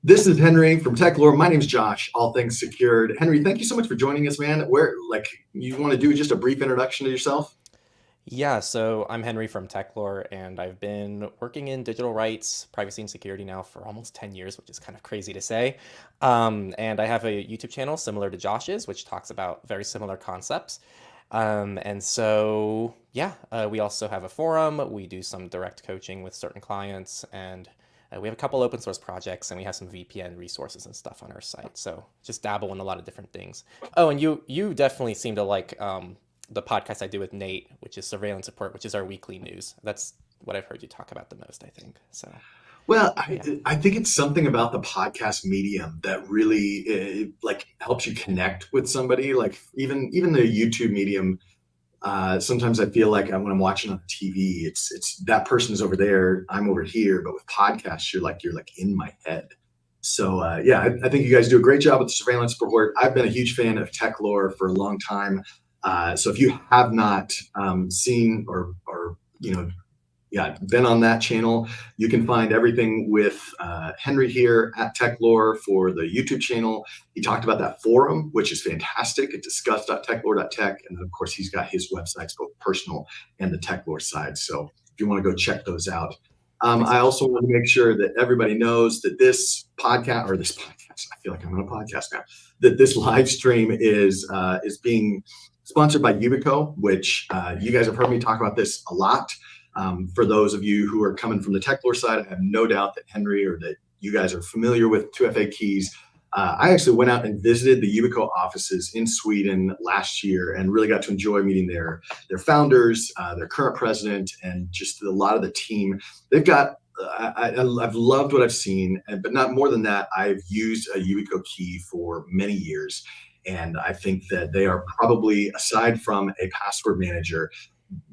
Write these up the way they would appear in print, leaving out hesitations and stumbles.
This is Henry from Techlore. My name's Josh, all things secured. Henry, thank you so much for joining us, man. You want to do just a brief introduction to yourself? Yeah, so I'm Henry from Techlore, and I've been working in digital rights, privacy, and security now for almost 10 years, which is kind of crazy to say. And I have a YouTube channel similar to Josh's, which talks about very similar concepts. We also have a forum. We do some direct coaching with certain clients, and we have a couple open source projects, and we have some VPN resources and stuff on our site. So just dabble in a lot of different things. Oh, and you definitely seem to like the podcast I do with Nate, which is Surveillance Report, which is our weekly news. That's what I've heard you talk about the most, I think. So, Well, I, yeah. I think it's something about the podcast medium that really helps you connect with somebody. Like even the YouTube medium. Sometimes I feel like when I'm watching on TV, it's that person's over there, I'm over here. But with podcasts, you're like in my head. So I think you guys do a great job with the surveillance report. I've been a huge fan of Techlore for a long time. So if you have not seen or been on that channel, you can find everything with Henry here at Techlore for the YouTube channel. He talked about that forum, which is fantastic. It's discuss.techlore.tech. And then, of course, he's got his websites, both personal and the Techlore side. So if you want to go check those out. Thanks, I Josh. also want to make sure that everybody knows that I feel like I'm on a podcast now, that this live stream is being sponsored by YubiKey, which you guys have heard me talk about this a lot. For those of you who are coming from the Techlore side, I have no doubt that Henry or that you guys are familiar with 2FA keys. I actually went out and visited the YubiKey offices in Sweden last year and really got to enjoy meeting their founders, their current president, and just a lot of the team. They've got I've loved what I've seen, but not more than that. I've used a YubiKey key for many years, and I think that they are probably, aside from a password manager,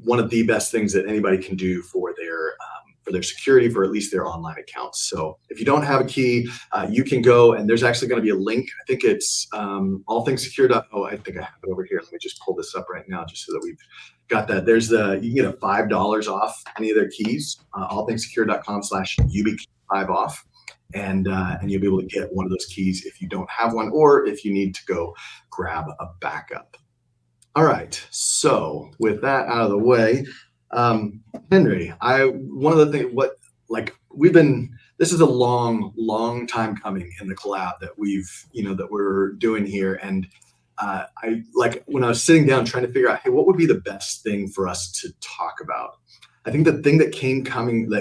one of the best things that anybody can do for their security, for at least their online accounts. So if you don't have a key, you can go, and there's actually going to be a link. I think it's allthingssecure. Oh, I think I have it over here. Let me just pull this up right now, just so that we've got that. You can get a $5 off any of their keys. Allthingssecure.com/YubiKey 5 off. And you'll be able to get one of those keys if you don't have one, or if you need to go grab a backup. All right. So with that out of the way, Henry, one of the things this is a long time coming in the collab that we're doing here. And I like when I was sitting down trying to figure out, hey, what would be the best thing for us to talk about? I think the thing that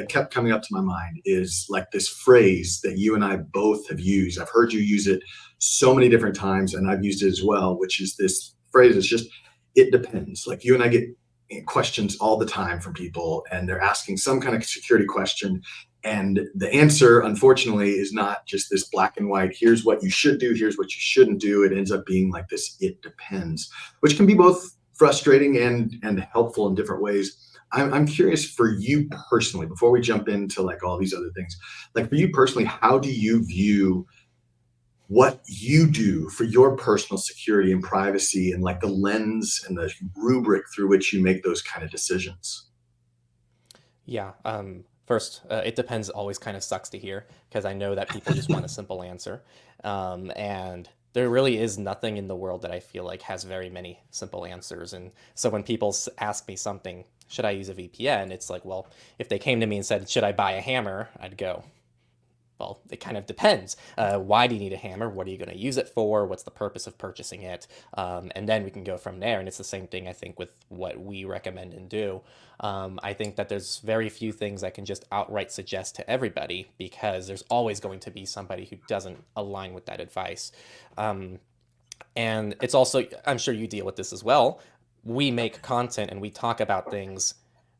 kept coming up to my mind is like this phrase that you and I both have used. I've heard you use it so many different times, and I've used it as well, which is this phrase. It's just, it depends. Like you and I get questions all the time from people, and they're asking some kind of security question. And the answer, unfortunately, is not just this black and white, here's what you should do, here's what you shouldn't do. It ends up being like this, it depends, which can be both frustrating and helpful in different ways. I'm curious for you personally, before we jump into like all these other things, like for you personally, how do you view what you do for your personal security and privacy, and like the lens and the rubric through which you make those kind of decisions? Yeah. First, it depends always kind of sucks to hear because I know that people just want a simple answer. And there really is nothing in the world that I feel like has very many simple answers. And so when people ask me something, should I use a VPN? It's like, well, if they came to me and said, should I buy a hammer? I'd go, well, it kind of depends. Why do you need a hammer? What are you going to use it for? What's the purpose of purchasing it? And then we can go from there. And it's the same thing, I think, with what we recommend and do. I think that there's very few things I can just outright suggest to everybody because there's always going to be somebody who doesn't align with that advice. And it's also, I'm sure you deal with this as well. We make content and we talk about things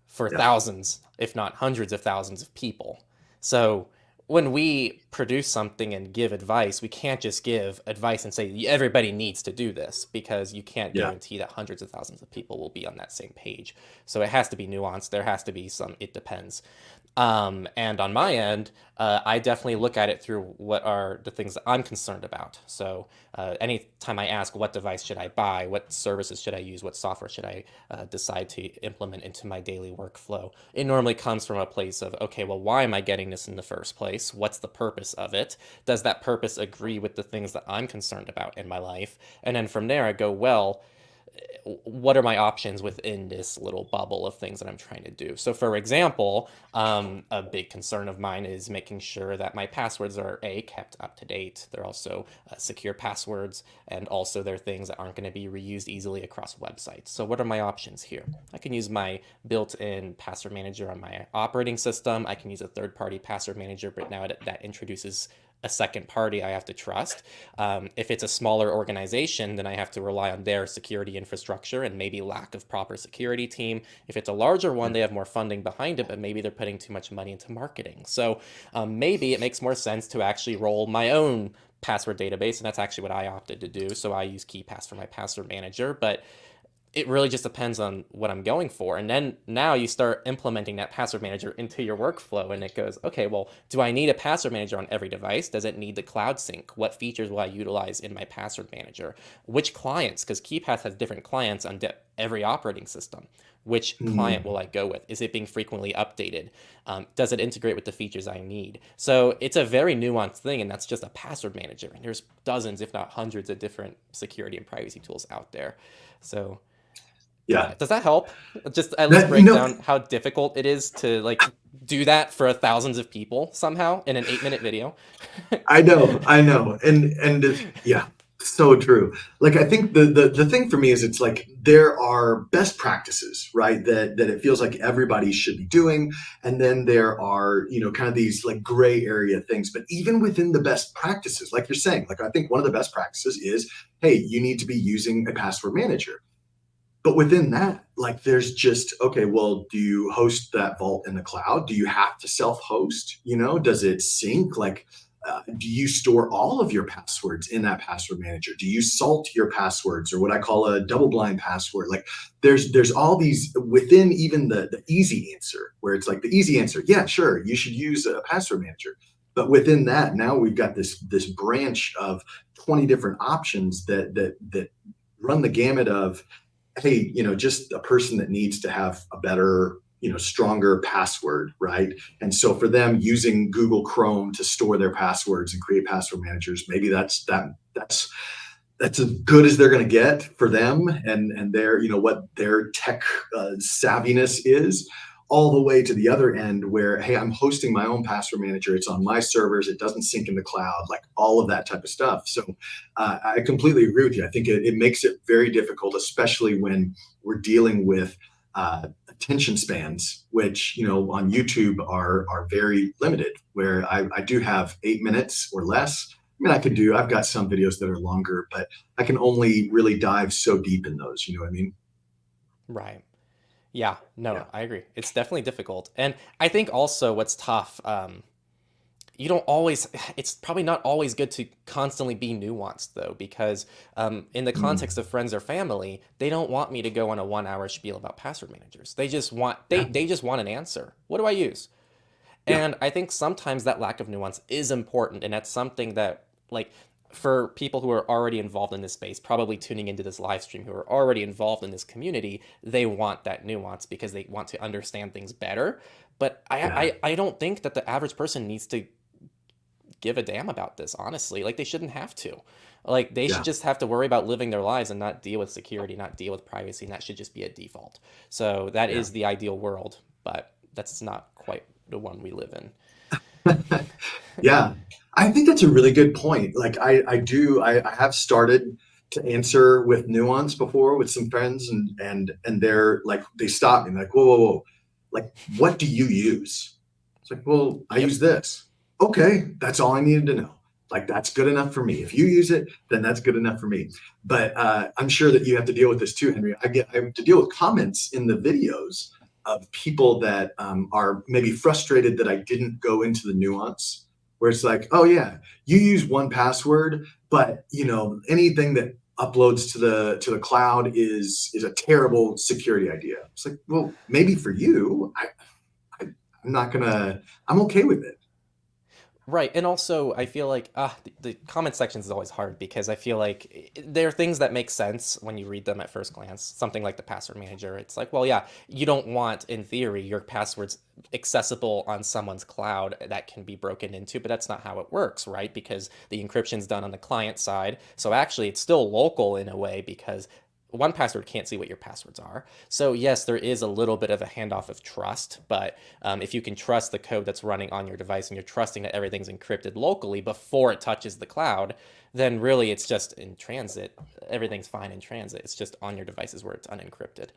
for Yeah. thousands, if not hundreds of thousands of people. So when we produce something and give advice, we can't just give advice and say everybody needs to do this because you can't Yeah. guarantee that hundreds of thousands of people will be on that same page. So it has to be nuanced. There has to be some, it depends. And on my end, I definitely look at it through what are the things that I'm concerned about. So anytime I ask what device should I buy, what services should I use, what software should I decide to implement into my daily workflow, it normally comes from a place of, okay, well, why am I getting this in the first place? What's the purpose purpose of it? Does that purpose agree with the things that I'm concerned about in my life? And then from there, I go, well, what are my options within this little bubble of things that I'm trying to do? So, for example, a big concern of mine is making sure that my passwords are kept up to date. They're also secure passwords, and also they're things that aren't going to be reused easily across websites. So, what are my options here? I can use my built-in password manager on my operating system. I can use a third-party password manager, but now that introduces a second party I have to trust. If it's a smaller organization, then I have to rely on their security infrastructure and maybe lack of proper security team. If it's a larger one, they have more funding behind it, but maybe they're putting too much money into marketing. So maybe it makes more sense to actually roll my own password database, and that's actually what I opted to do. So I use KeePass for my password manager, but it really just depends on what I'm going for. And then now you start implementing that password manager into your workflow, and it goes, okay, well, do I need a password manager on every device? Does it need the cloud sync? What features will I utilize in my password manager? Which clients? Because KeePass has different clients on every operating system. Which client will I go with? Is it being frequently updated? Does it integrate with the features I need? So it's a very nuanced thing, and that's just a password manager. And there's dozens, if not hundreds, of different security and privacy tools out there. So Yeah. does that help? Just at least break down how difficult it is to like do that for thousands of people somehow in an 8-minute video. I know. And yeah, so true. Like, I think the thing for me is it's like there are best practices, right? That it feels like everybody should be doing. And then there are, kind of these like gray area things. But even within the best practices, like you're saying, like I think one of the best practices is, hey, you need to be using a password manager. But within that, like there's just, okay, well, do you host that vault in the cloud? Do you have to self-host? Does it sync? Like, do you store all of your passwords in that password manager? Do you salt your passwords, or what I call a double blind password? Like there's all these within even the easy answer, where it's like the easy answer, yeah, sure, you should use a password manager. But within that, now we've got this branch of 20 different options that run the gamut of, hey, just a person that needs to have a better, stronger password, right? And so for them, using Google Chrome to store their passwords and create password managers, maybe that's as good as they're going to get for them and their, what their tech savviness is, all the way to the other end where, hey, I'm hosting my own password manager. It's on my servers. It doesn't sync in the cloud, like all of that type of stuff. So I completely agree with you. I think it makes it very difficult, especially when we're dealing with attention spans, which, on YouTube are very limited, where I do have 8 minutes or less. I mean, I've got some videos that are longer, but I can only really dive so deep in those. You know what I mean? Right. Yeah, no, Yeah. I agree. It's definitely difficult. And I think also what's tough, you don't always, it's probably not always good to constantly be nuanced though, because in the context of friends or family, they don't want me to go on a 1-hour spiel about password managers. They just want, they just want an answer. What do I use? Yeah. And I think sometimes that lack of nuance is important. And that's something that, like, for people who are already involved in this space, probably tuning into this live stream, who are already involved in this community, they want that nuance because they want to understand things better. But I don't think that the average person needs to give a damn about this, honestly. Like, they shouldn't have to. Like, they should just have to worry about living their lives and not deal with security, not deal with privacy, and that should just be a default. So that is the ideal world, but that's not quite the one we live in. Yeah, I think that's a really good point. Like I have started to answer with nuance before with some friends, and they're like, they stop me like, whoa, like, what do you use? It's like, well, I Yep. use this. Okay, that's all I needed to know. Like, that's good enough for me. If you use it, then that's good enough for me. But I'm sure that you have to deal with this too, Henry. I have to deal with comments in the videos of people that are maybe frustrated that I didn't go into the nuance, where it's like, oh yeah, you use 1Password, but anything that uploads to the cloud is a terrible security idea. It's like, well, maybe for you, I'm not gonna, I'm okay with it. Right. And also, I feel like the comment sections is always hard because I feel like there are things that make sense when you read them at first glance. Something like the password manager. It's like, well, yeah, you don't want, in theory, your passwords accessible on someone's cloud that can be broken into, but that's not how it works, right? Because the encryption's done on the client side. So actually, it's still local in a way because one password can't see what your passwords are. So yes, there is a little bit of a handoff of trust, but if you can trust the code that's running on your device and you're trusting that everything's encrypted locally before it touches the cloud, then really it's just in transit. Everything's fine in transit. It's just on your devices where it's unencrypted.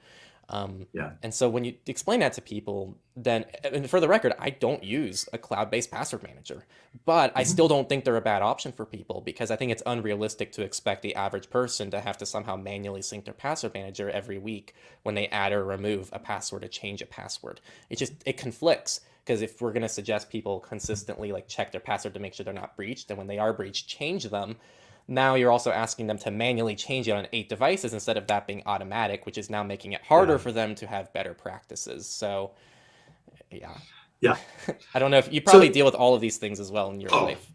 Yeah. And so when you explain that to people, then, and for the record, I don't use a cloud-based password manager, but I Mhm. still don't think they're a bad option for people because I think it's unrealistic to expect the average person to have to somehow manually sync their password manager every week when they add or remove a password or change a password. It conflicts because if we're going to suggest people consistently like check their password to make sure they're not breached, and when they are breached, change them, now you're also asking them to manually change it on 8 devices instead of that being automatic, which is now making it harder Yeah. for them to have better practices. So, yeah. Yeah. I don't know if you probably So, deal with all of these things as well in your oh, life.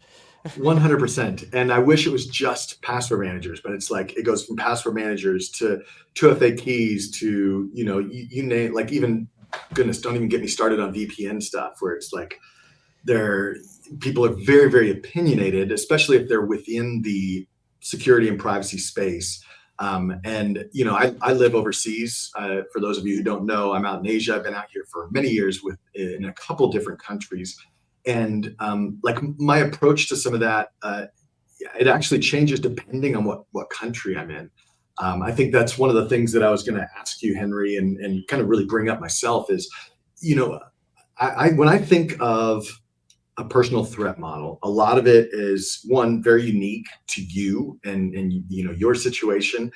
100%. And I wish it was just password managers, but it's like it goes from password managers to 2FA keys to, you name, like, even, goodness, don't even get me started on VPN stuff where it's like they're people are very, very opinionated, especially if they're within the security and privacy space. And I live overseas. For those of you who don't know, I'm out in Asia. I've been out here for many years in a couple different countries, and like my approach to some of that, it actually changes depending on what country I'm in. I think that's one of the things that I was going to ask you, Henry, and kind of really bring up myself is, you know, when I think of a personal threat model, a lot of it is one very unique to you and your situation.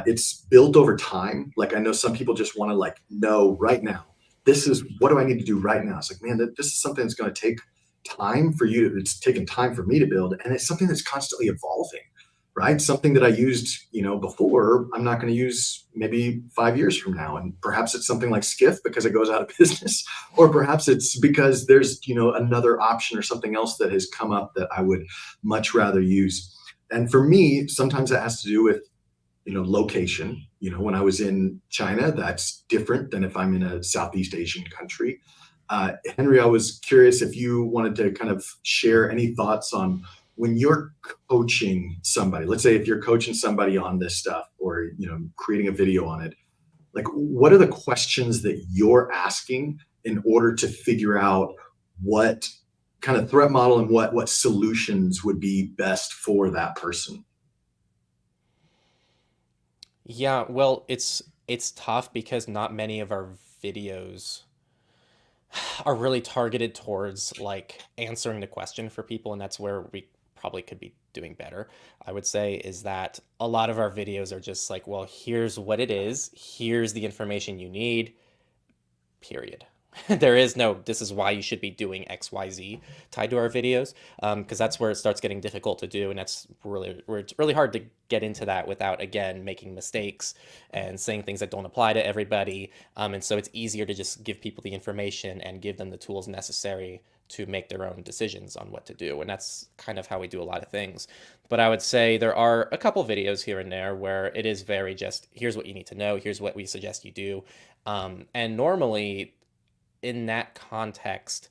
It's built over time. Like I know some people just want to like know right now. This is what do I need to do right now? It's like, man, this is something that's going to take time for you. It's taken time for me to build, and it's something that's constantly evolving, right? Something that I used, before, I'm not going to use maybe 5 years from now. And perhaps it's something like Skiff because it goes out of business, or perhaps it's because there's, another option or something else that has come up that I would much rather use. And for me, sometimes it has to do with, location. When I was in China, that's different than if I'm in a Southeast Asian country. Henry, I was curious if you wanted to kind of share any thoughts on when you're coaching somebody. Let's say if you're coaching somebody on this stuff, or creating a video on it, like what are the questions that you're asking in order to figure out what kind of threat model and what solutions would be best for that person? Yeah, well, it's tough because not many of our videos are really targeted towards like answering the question for people, and that's where we probably could be doing better. I would say is that a lot of our videos are just like, well, here's what it is, here's the information you need, period. There is no, this is why you should be doing XYZ tied to our videos, because that's where it starts getting difficult to do, and that's really where it's really hard to get into that without, again, making mistakes and saying things that don't apply to everybody. And so it's easier to just give people the information and give them the tools necessary to make their own decisions on what to do. And that's kind of how we do a lot of things. But I would say there are a couple videos here and there where it is very just, here's what you need to know, here's what we suggest you do. And normally, in that context,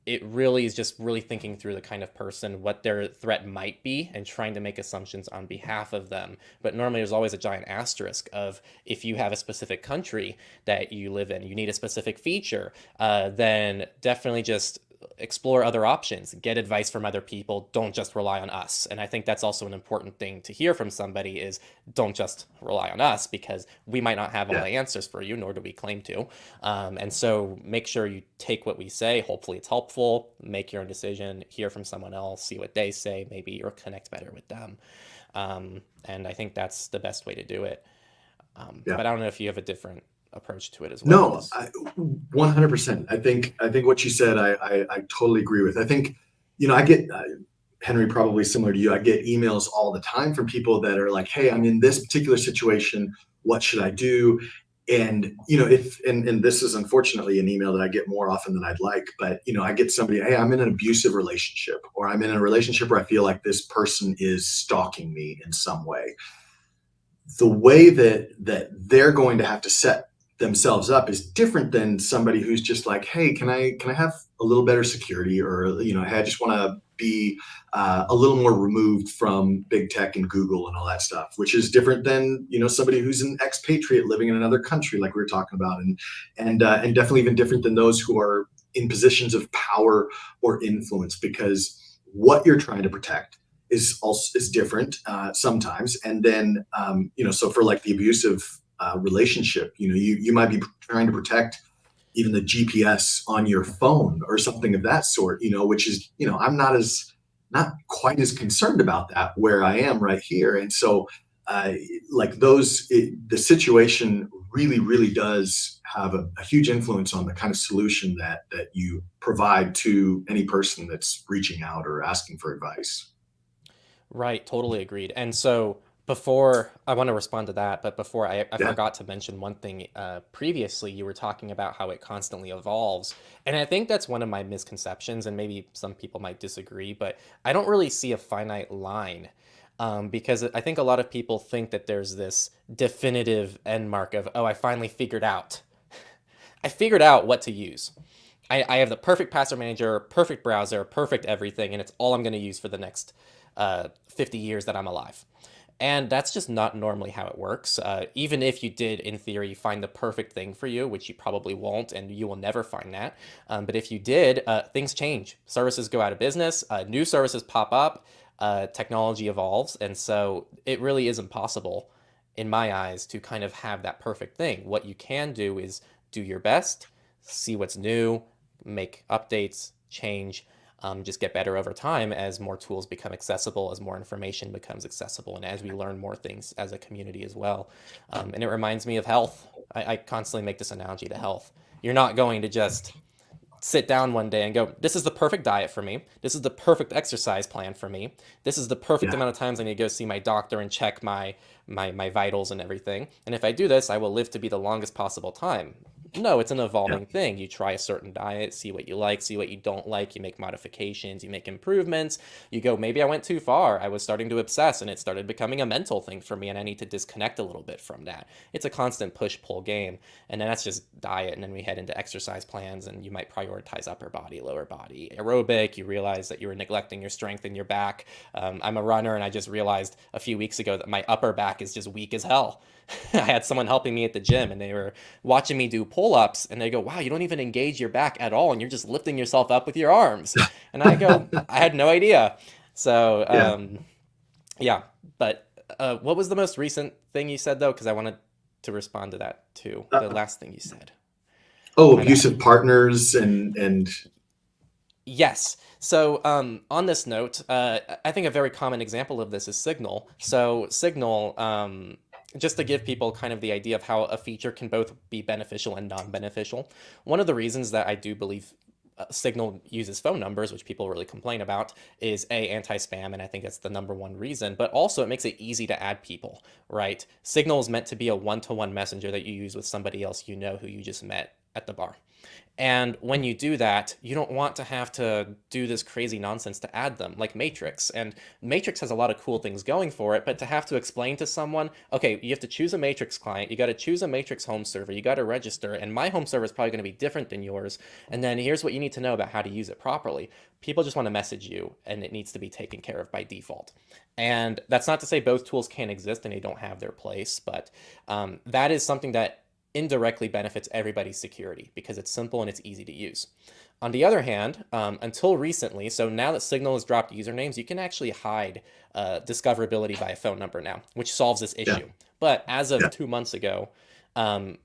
it really is just really thinking through the kind of person, what their threat might be, and trying to make assumptions on behalf of them. But normally there's always a giant asterisk of if you have a specific country that you live in, you need a specific feature, then definitely just explore other options, get advice from other people, don't just rely on us. And I think that's also an important thing to hear from somebody is don't just rely on us because we might not have all Yeah. the answers for you, nor do we claim to. And so make sure you take what we say. Hopefully it's helpful, make your own decision, hear from someone else, see what they say, maybe you'll connect better with them. And I think that's the best way to do it. Yeah. But I don't know if you have a different approach to it as well. No, 100%. I think what you said, I totally agree with. I think, I get, Henry, probably similar to you, I get emails all the time from people that are like, hey, I'm in this particular situation. What should I do? And and this is unfortunately an email that I get more often than I'd like, but I get somebody, hey, I'm in an abusive relationship, or I'm in a relationship where I feel like this person is stalking me in some way. The way that they're going to have to set themselves up is different than somebody who's just like, hey, can I have a little better security, or hey, I just want to be a little more removed from big tech and Google and all that stuff, which is different than somebody who's an expatriate living in another country, like we were talking about, and definitely even different than those who are in positions of power or influence, because what you're trying to protect is different sometimes. And then so for like the abusive relationship, you might be trying to protect even the GPS on your phone or something of that sort, which is, I'm not quite as concerned about that where I am right here. And so like the situation really, really does have a huge influence on the kind of solution that you provide to any person that's reaching out or asking for advice. Right, totally agreed. And so before I want to respond to that, but before I Yeah. forgot to mention one thing. Previously, you were talking about how it constantly evolves. And I think that's one of my misconceptions, and maybe some people might disagree, but I don't really see a finite line. Because I think a lot of people think that there's this definitive end mark of, oh, I finally figured out. I figured out what to use. I have the perfect password manager, perfect browser, perfect everything, and it's all I'm going to use for the next 50 years that I'm alive. And that's just not normally how it works. Even if you did, in theory, find the perfect thing for you, which you probably won't, and you will never find that. But if you did, things change. Services go out of business, new services pop up, technology evolves, and so it really is impossible, in my eyes, to kind of have that perfect thing. What you can do is do your best, see what's new, make updates, change, just get better over time as more tools become accessible, as more information becomes accessible, and as we learn more things as a community as well. And it reminds me of health. I constantly make this analogy to health. You're not going to just sit down one day and go, this is the perfect diet for me. This is the perfect exercise plan for me. This is the perfect Yeah. amount of times I need to go see my doctor and check my vitals and everything. And if I do this, I will live to be the longest possible time. No, it's an Yeah. evolving thing. You try a certain diet, see what you like, see what you don't like. You make modifications, you make improvements. You go, maybe I went too far. I was starting to obsess and it started becoming a mental thing for me, and I need to disconnect a little bit from that. It's a constant push-pull game. And then that's just diet. And then we head into exercise plans, and you might prioritize upper body, lower body, aerobic. You realize that you were neglecting your strength in your back. I'm a runner, and I just realized a few weeks ago that my upper back is just weak as hell. I had someone helping me at the gym, and they were watching me do pull-ups, and they go, wow, you don't even engage your back at all, and you're just lifting yourself up with your arms. And I go, I had no idea. So Yeah. yeah. But what was the most recent thing you said, though? Because I wanted to respond to that too, the Uh, last thing you said. oh, My bad. abusive partners and Yes. So, on this note, I think a very common example of this is Signal. So, Signal, just to give people kind of the idea of how a feature can both be beneficial and non-beneficial. One of the reasons that I do believe Signal uses phone numbers, which people really complain about, is anti-spam, and I think that's the number one reason. But also, it makes it easy to add people, right? Signal is meant to be a one-to-one messenger that you use with somebody else you know who you just met at the bar. And when you do that, you don't want to have to do this crazy nonsense to add them, like Matrix. And Matrix has a lot of cool things going for it, but to have to explain to someone, okay, you have to choose a Matrix client, you got to choose a Matrix home server, you got to register, and my home server is probably going to be different than yours. And then here's what you need to know about how to use it properly. People just want to message you, and it needs to be taken care of by default. And that's not to say both tools can't exist and they don't have their place, but that is something that indirectly benefits everybody's security because it's simple and it's easy to use. On the other hand, until recently, so now that Signal has dropped usernames, you can actually hide discoverability by a phone number now, which solves this yeah. issue. But as of Yeah. 2 months ago, um,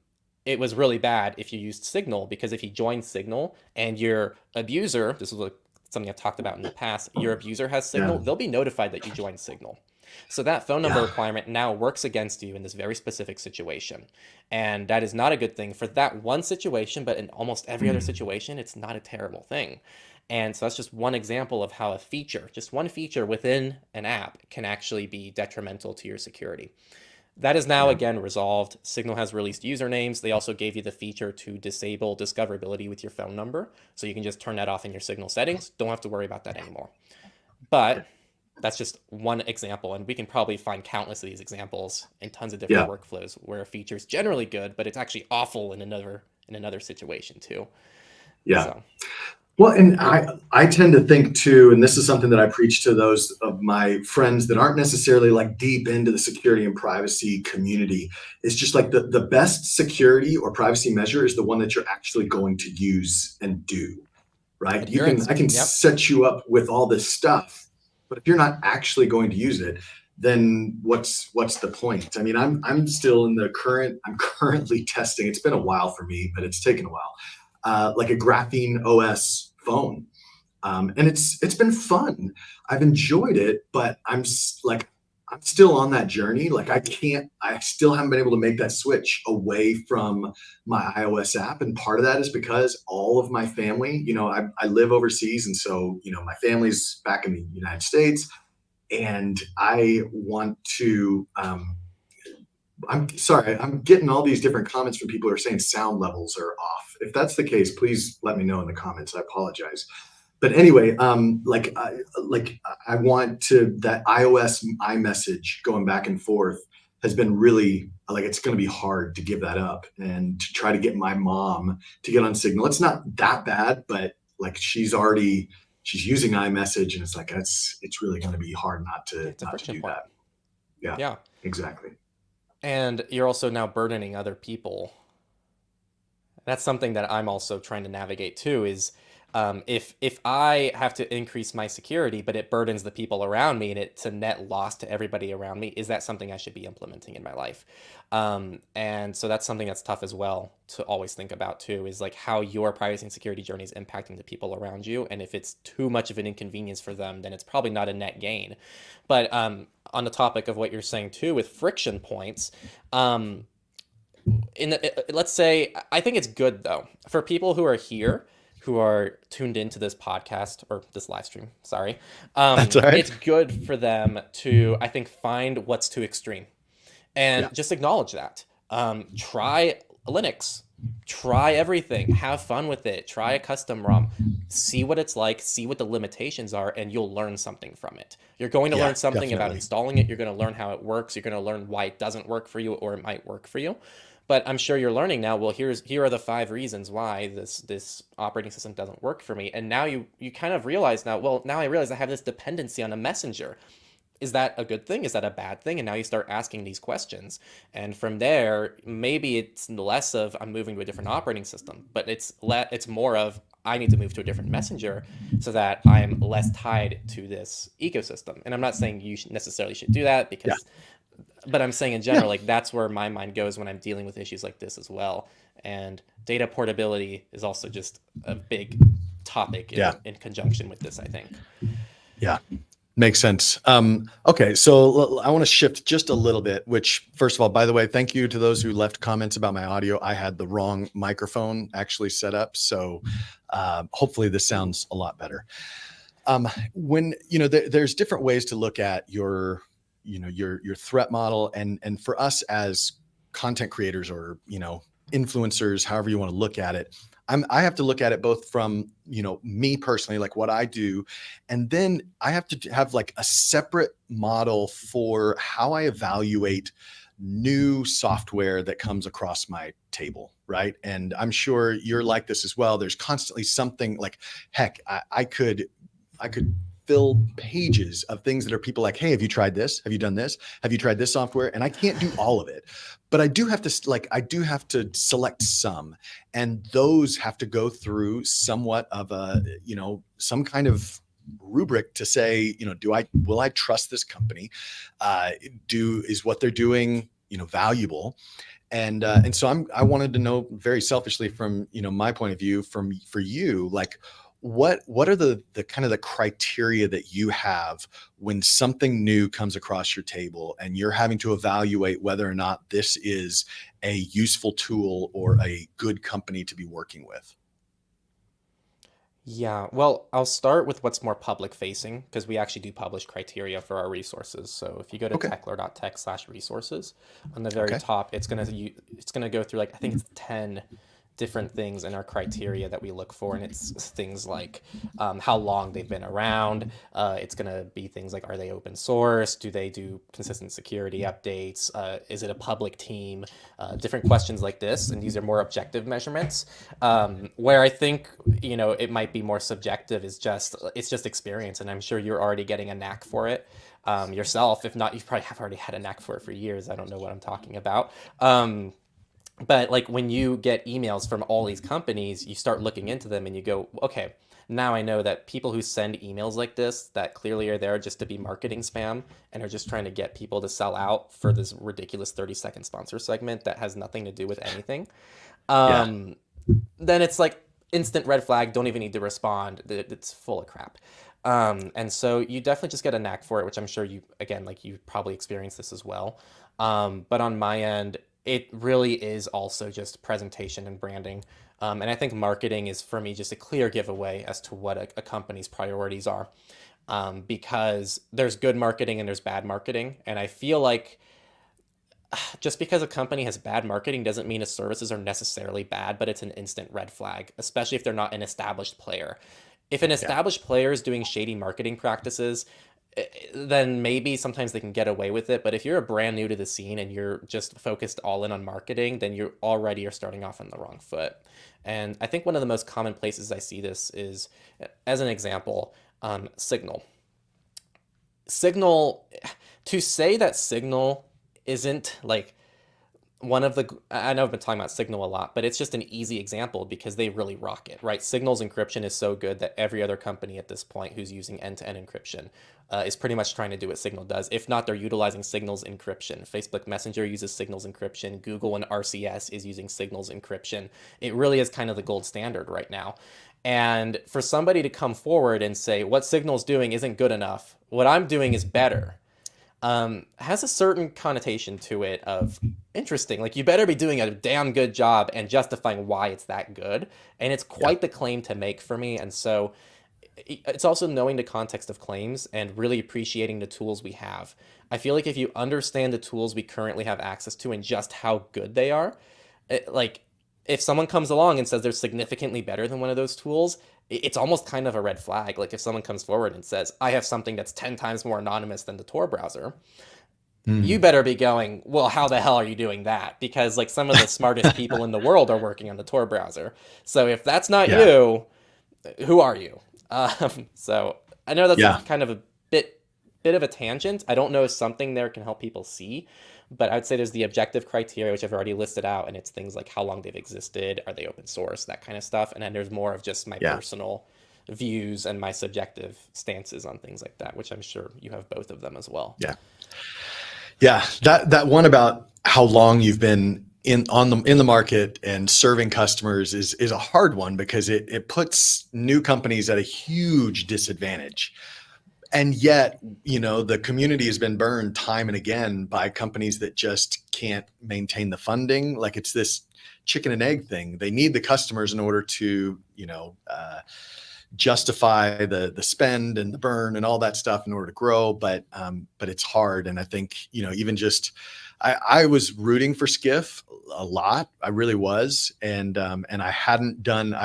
it was really bad if you used Signal, because if you join Signal and your abuser, this is something I've talked about in the past, your abuser has Yeah. Signal, they'll be notified that you joined Signal. So that phone number Yeah. requirement now works against you in this very specific situation. And that is not a good thing for that one situation, but in almost every other Mm. situation, it's not a terrible thing. And so that's just one example of how a feature, just one feature within an app, can actually be detrimental to your security. That is now Yeah. again resolved. Signal has released usernames. They also gave you the feature to disable discoverability with your phone number. So you can just turn that off in your Signal settings. Don't have to worry about that anymore. But that's just one example. And we can probably find countless of these examples in tons of different Yeah. workflows where a feature is generally good, but it's actually awful in another situation too. Yeah. So Well, and I tend to think too, and this is something that I preach to those of my friends that aren't necessarily like deep into the security and privacy community. It's just like the best security or privacy measure is the one that you're actually going to use and do, right? adherence. I can Yep. set you up with all this stuff, but if you're not actually going to use it, then what's the point? I mean, I'm still in the current, I'm currently testing. It's been a while for me, but it's taken a while. Like a graphene OS phone. And it's been fun. I've enjoyed it, but I'm still on that journey. Like I still haven't been able to make that switch away from my iOS app. And part of that is because all of my family, I live overseas. And so, my family's back in the United States, and I want to, I'm sorry, I'm getting all these different comments from people who are saying sound levels are off. If that's the case, please let me know in the comments. I apologize. But anyway, I want to, that iOS iMessage going back and forth has been really like, it's going to be hard to give that up and to try to get my mom to get on Signal. It's not that bad, but like she's using iMessage, and it's like it's really going to be hard not to It's a not to friction do point. that. Yeah, Yeah. exactly. And you're also now burdening other people. That's something that I'm also trying to navigate too, is if I have to increase my security, but it burdens the people around me and it's a net loss to everybody around me, is that something I should be implementing in my life? And so that's something that's tough as well to always think about too, is like how your privacy and security journey is impacting the people around you. And if it's too much of an inconvenience for them, then it's probably not a net gain. But on the topic of what you're saying too, with friction points, let's say, I think it's good though for people who are here, who are tuned into this podcast or this live stream, sorry. That's all right. It's good for them to, I think, find what's too extreme and Yeah. just acknowledge that. Try Linux, try everything, have fun with it, try a custom ROM, see what it's like, see what the limitations are, and you'll learn something from it. You're going to Yeah, learn something about definitely. installing it. You're going to learn how it works. You're going to learn why it doesn't work for you, or it might work for you. But I'm sure you're learning now, well, here are the 5 reasons why this operating system doesn't work for me. And now you kind of realize now, well, now I realize I have this dependency on a messenger. Is that a good thing? Is that a bad thing? And now you start asking these questions. And from there, maybe it's less of I'm moving to a different operating system, but it's more of I need to move to a different messenger so that I'm less tied to this ecosystem. And I'm not saying you necessarily should do that, Yeah. but I'm saying in Yeah. general, like that's where my mind goes when I'm dealing with issues like this as well. And data portability is also just a big topic Yeah. in conjunction with this, I think. Yeah. Makes sense. Okay, so I want to shift just a little bit, which first of all, by the way, thank you to those who left comments about my audio. I had the wrong microphone actually set up. So hopefully this sounds a lot better. When, there's different ways to look at your threat model. And for us as content creators or, influencers, however you want to look at it, I have to look at it both from, me personally, like what I do. And then I have to have like a separate model for how I evaluate new software that comes across my table. Right. And I'm sure you're like this as well. There's constantly something like, heck, I could fill pages of things that are people like, hey, have you tried this? Have you done this? Have you tried this software? And I can't do all of it, but I do have to select some, and those have to go through somewhat of a, some kind of rubric to say, will I trust this company? Is what they're doing, valuable? And so I wanted to know very selfishly from, my point of view for you, like, what are the kind of the criteria that you have when something new comes across your table and you're having to evaluate whether or not this is a useful tool or a good company to be working with? Yeah, well, I'll start with what's more public facing because we actually do publish criteria for our resources. So if you go to Okay. techlore.tech/resources, on the very Okay. top, it's gonna go through like I think it's 10 different things in our criteria that we look for, and it's things like how long they've been around. It's gonna be things like are they open source? Do they do consistent security updates? Is it a public team? Different questions like this, and these are more objective measurements. Where I think it might be more subjective is just experience, and I'm sure you're already getting a knack for it yourself. If not, you probably have already had a knack for it for years. I don't know what I'm talking about. But like when you get emails from all these companies, you start looking into them and you go, okay, now I know that people who send emails like this that clearly are there just to be marketing spam and are just trying to get people to sell out for this ridiculous 30-second sponsor segment that has nothing to do with anything. Yeah. Um, then it's like instant red flag. Don't even need to respond. It's full of crap. And so you definitely just get a knack for it, which I'm sure you, again, like you probably experienced this as well. But on my end, it really is also just presentation and branding. And I think marketing is for me just a clear giveaway as to what a company's priorities are. Because there's good marketing and there's bad marketing. And I feel like just because a company has bad marketing doesn't mean its services are necessarily bad, but it's an instant red flag, especially if they're not an established player. If an Yeah. established player is doing shady marketing practices, then maybe sometimes they can get away with it. But if you're a brand new to the scene and you're just focused all in on marketing, then you already are starting off on the wrong foot. And I think one of the most common places I see this is, as an example, Signal. Signal, to say that Signal isn't like one of the I know I've been talking about Signal a lot, but it's just an easy example because they really rock it, right? Signal's encryption is so good that every other company at this point who's using end-to-end encryption is pretty much trying to do what Signal does. If not, they're utilizing Signal's encryption. Facebook Messenger uses Signal's encryption. Google and RCS is using Signal's encryption. It really is kind of the gold standard right now. And for somebody to come forward and say what Signal's doing isn't good enough, what I'm doing is better, has a certain connotation to it of interesting. Like you better be doing a damn good job and justifying why it's that good. And it's Yeah. quite the claim to make for me. And so it's also knowing the context of claims and really appreciating the tools we have. I feel like if you understand the tools we currently have access to and just how good they are, like if someone comes along and says they're significantly better than one of those tools, it's almost kind of a red flag. Like if someone comes forward and says, I have something that's 10 times more anonymous than the Tor browser, you Mm. better be going, well, how the hell are you doing that? Because like some of the smartest people in the world are working on the Tor browser. So if that's not Yeah. you, who are you? So I know that's Yeah. kind of a bit of a tangent. I don't know if something there can help people see, but I'd say there's the objective criteria, which I've already listed out, and it's things like how long they've existed, are they open source, that kind of stuff. And then there's more of just my Yeah. personal views and my subjective stances on things like that, which I'm sure you have both of them as well. Yeah. Yeah. That one about how long you've been in the market and serving customers is a hard one because it puts new companies at a huge disadvantage. And yet, the community has been burned time and again by companies that just can't maintain the funding. Like it's this chicken and egg thing. They need the customers in order to, justify the spend and the burn and all that stuff in order to grow. But it's hard. And I think, even just, I was rooting for Skiff a lot. I really was. And I hadn't done,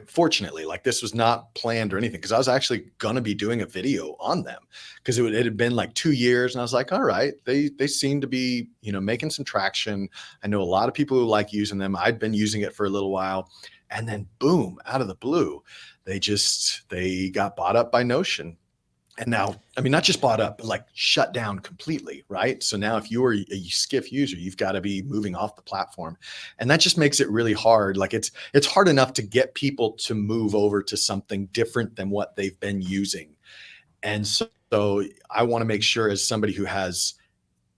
fortunately, like this was not planned or anything because I was actually going to be doing a video on them because it had been like 2 years and I was like, all right, they seem to be, making some traction. I know a lot of people who like using them. I'd been using it for a little while and then boom, out of the blue, they got bought up by Notion. And now, I mean, not just bought up, but like shut down completely, right? So now if you are a Skiff user, you've got to be moving off the platform. And that just makes it really hard. Like it's hard enough to get people to move over to something different than what they've been using. And so I want to make sure as somebody who has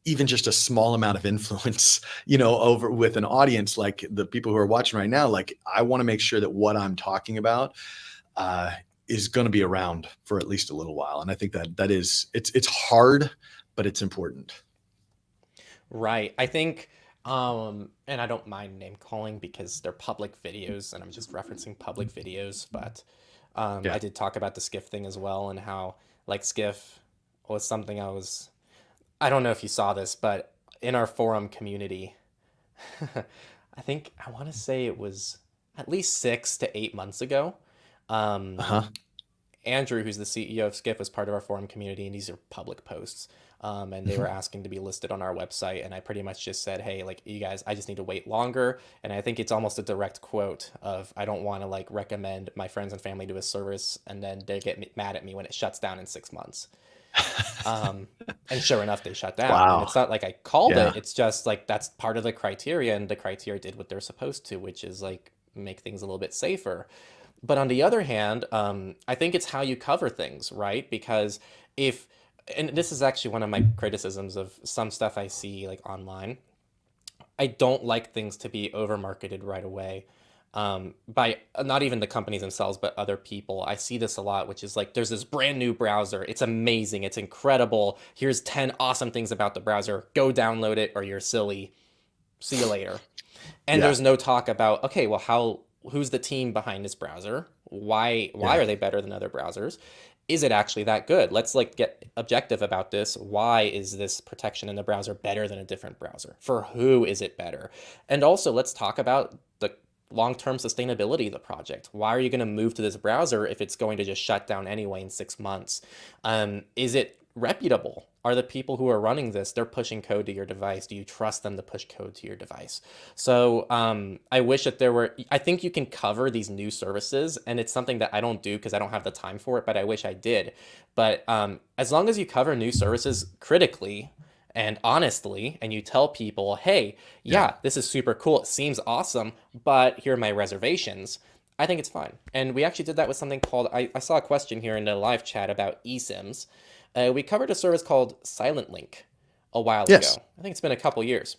even just a small amount of influence, over with an audience, like the people who are watching right now, like I want to make sure that what I'm talking about, is going to be around for at least a little while. And I think that is, it's hard, but it's important. Right. I think And I don't mind name calling because they're public videos and I'm just referencing public videos. But I Yeah. did talk about the skiff thing as well and how like skiff was something I don't know if you saw this, but in our forum community, I want to say it was at least 6 to 8 months ago. Um, Uh-huh. Andrew, who's the CEO of Skiff, was part of our forum community, and these are public posts. And they were asking to be listed on our website, and I pretty much just said, "Hey, like you guys, I just need to wait longer." And I think it's almost a direct quote of, "I don't want to like recommend my friends and family to a service, and then they get mad at me when it shuts down in 6 months." Um, and sure enough, they shut down. And Wow. it's not like I called Yeah. it. It's just like that's part of the criteria, and the criteria did what they're supposed to, which is like make things a little bit safer. But on the other hand, I think it's how you cover things, right? Because if, and this is actually one of my criticisms of some stuff I see like online, I don't like things to be over marketed right away by not even the companies themselves, but other people. I see this a lot, which is like there's this brand new browser. It's amazing. It's incredible. Here's 10 awesome things about the browser. Go download it or you're silly. See you later. And Yeah. there's no talk about, okay, well, who's the team behind this browser? Why Yeah. are they better than other browsers? Is it actually that good? Let's like get objective about this. Why is this protection in the browser better than a different browser? For who is it better? And also let's talk about the long-term sustainability of the project. Why are you going to move to this browser if it's going to just shut down anyway in 6 months? Is it reputable? Are the people who are running this, they're pushing code to your device? Do you trust them to push code to your device? So I wish that I think you can cover these new services, and it's something that I don't do because I don't have the time for it, but I wish I did. But as long as you cover new services critically and honestly, and you tell people, hey, Yeah. yeah, this is super cool. It seems awesome, but here are my reservations. I think it's fine. And we actually did that with something called, I saw a question here in the live chat about eSIMs. We covered a service called Silent Link a while Yes. ago. I think it's been a couple years.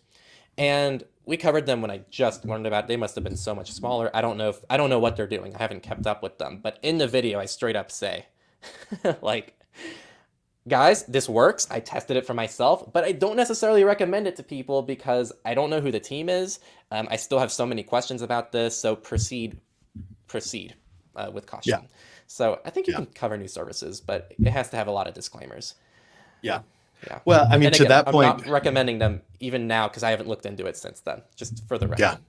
And we covered them when I just learned about it. They must have been so much smaller. I don't know what they're doing. I haven't kept up with them. But in the video, I straight up say, like, guys, this works. I tested it for myself, but I don't necessarily recommend it to people because I don't know who the team is. I still have so many questions about this. So proceed with Yeah. caution. So I think you Yeah. can cover new services, but it has to have a lot of disclaimers. Yeah. Yeah. Well, I mean, And to again, that I'm point, not recommending them even now because I haven't looked into it since then, just for the yeah. record.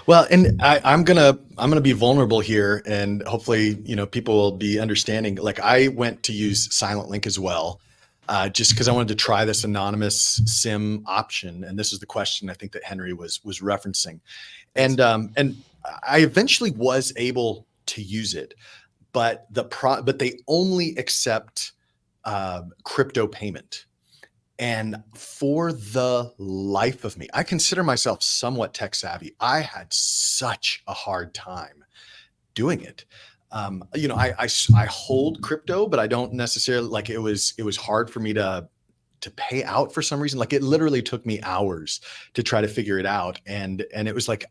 Well, and I'm gonna be vulnerable here, and hopefully, people will be understanding. Like, I went to use Silent Link as well, just because I wanted to try this anonymous SIM option, and this is the question I think that Henry was referencing, Thanks. and I eventually was able to use it, but but they only accept crypto payment. And for the life of me, I consider myself somewhat tech savvy. I had such a hard time doing it. I hold crypto, but I don't necessarily like it was hard for me to pay out for some reason. Like, it literally took me hours to try to figure it out. And it was like,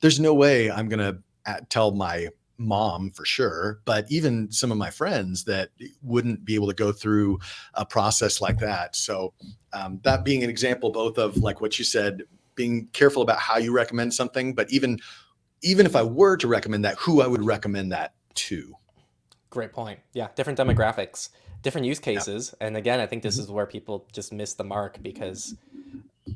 there's no way I'm going to tell my mom for sure, but even some of my friends that wouldn't be able to go through a process like that. So that being an example, both of like what you said, being careful about how you recommend something, but even if I were to recommend that, who I would recommend that to. Great point. Yeah, different demographics, different use Yeah. cases. And again, I think this Mhm. is where people just miss the mark because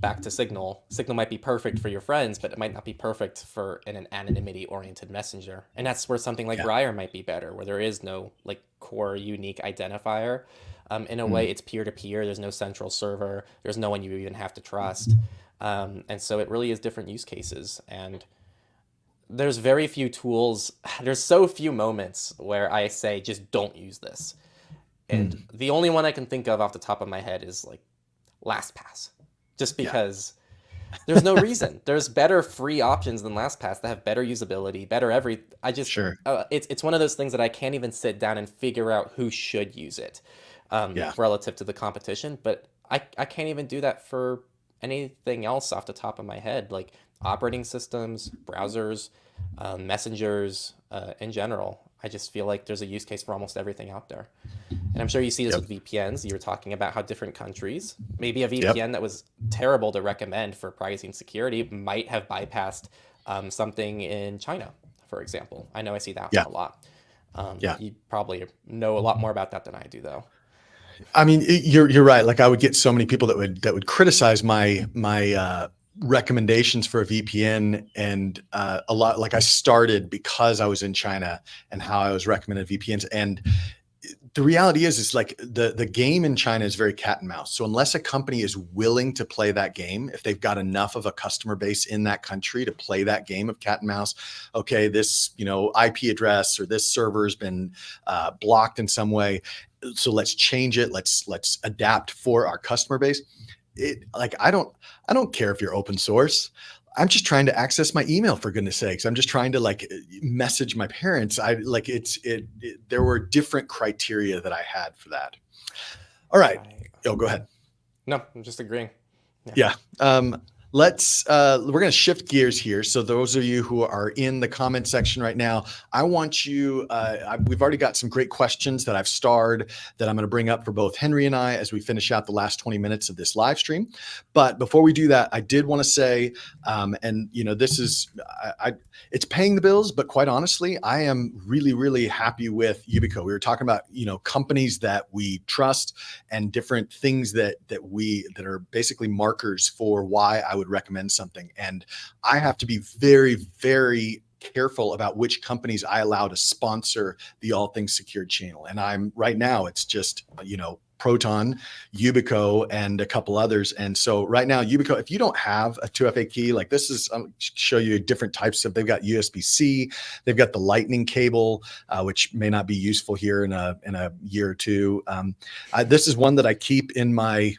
back to Signal. Signal might be perfect for your friends, but it might not be perfect for an anonymity-oriented messenger. And that's where something like Yeah. Briar might be better, where there is no like core unique identifier. In a way, Mm. it's peer-to-peer. There's no central server. There's no one you even have to trust. And so it really is different use cases. And there's very few tools. There's so few moments where I say, just don't use this. And Mm. the only one I can think of off the top of my head is like LastPass. Just Yeah. because there's no reason. There's better free options than LastPass that have better usability, better Sure. it's one of those things that I can't even sit down and figure out who should use it Yeah. relative to the competition. But I can't even do that for anything else off the top of my head, like operating systems, browsers, messengers in general. I just feel like there's a use case for almost everything out there. And I'm sure you see this Yep. with VPNs. You were talking about how different countries, maybe a Yep. VPN that was terrible to recommend for privacy and security might have bypassed something in China, for example. I know I see that Yeah. a lot. Yeah. You probably know a lot more about that than I do, though. I mean, you're right. Like I would get so many people that would criticize my recommendations for a VPN, and a lot, like I started because I was in China and how I was recommended VPNs. And the reality is like the game in China is very cat and mouse. So unless a company is willing to play that game, if they've got enough of a customer base in that country to play that game of cat and mouse, okay, this, IP address or this server has been blocked in some way, so let's change it. Let's adapt for our customer base. Like I don't care if you're open source. I'm just trying to access my email, for goodness sakes. I'm just trying to like message my parents. I like there were different criteria that I had for that. All right. Right. Oh, go ahead. No, I'm just agreeing. Yeah. We're going to shift gears here. So those of you who are in the comment section right now, I want you, we've already got some great questions that I've starred that I'm going to bring up for both Henry and I as we finish out the last 20 minutes of this live stream. But before we do that, I did want to say, this is, it's paying the bills, but quite honestly, I am really, really happy with YubiKey. We were talking about, companies that we trust and different things that are basically markers for why I would recommend something. And I have to be very, very careful about which companies I allow to sponsor the All Things Secured channel. And right now, it's just, Proton, YubiKey, and a couple others. And so right now, YubiKey, if you don't have a 2FA key, like this is, I'll show you different types of, they've got USB-C, they've got the lightning cable, which may not be useful here in a year or two. This is one that I keep in my